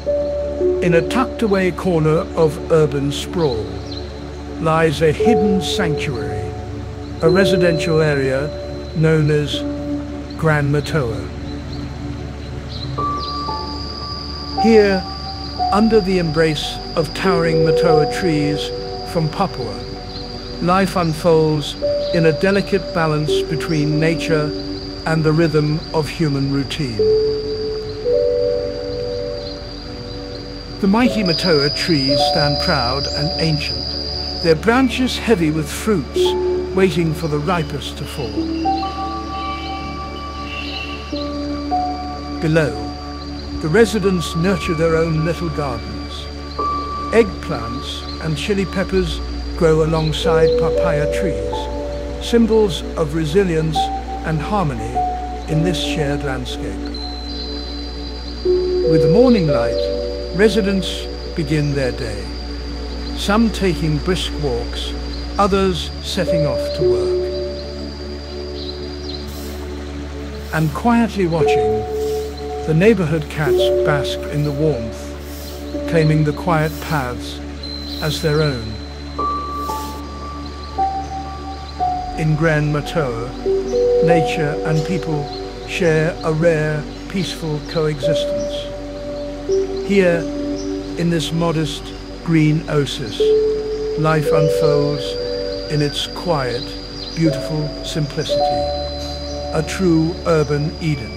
In a tucked-away corner of urban sprawl lies a hidden sanctuary, a residential area known as Grand Matoa. Here, under the embrace of towering Matoa trees from Papua, life unfolds in a delicate balance between nature and the rhythm of human routine. The mighty Matoa trees stand proud and ancient, their branches heavy with fruits waiting for the ripest to fall. Below, the residents nurture their own little gardens. Eggplants and chili peppers grow alongside papaya trees, symbols of resilience and harmony in this shared landscape. With the morning light, residents begin their day, some taking brisk walks, others setting off to work. And quietly watching, the neighborhood cats bask in the warmth, claiming the quiet paths as their own. In Grand Matoa, nature and people share a rare, peaceful coexistence. Here, in this modest green oasis, life unfolds in its quiet, beautiful simplicity, a true urban Eden.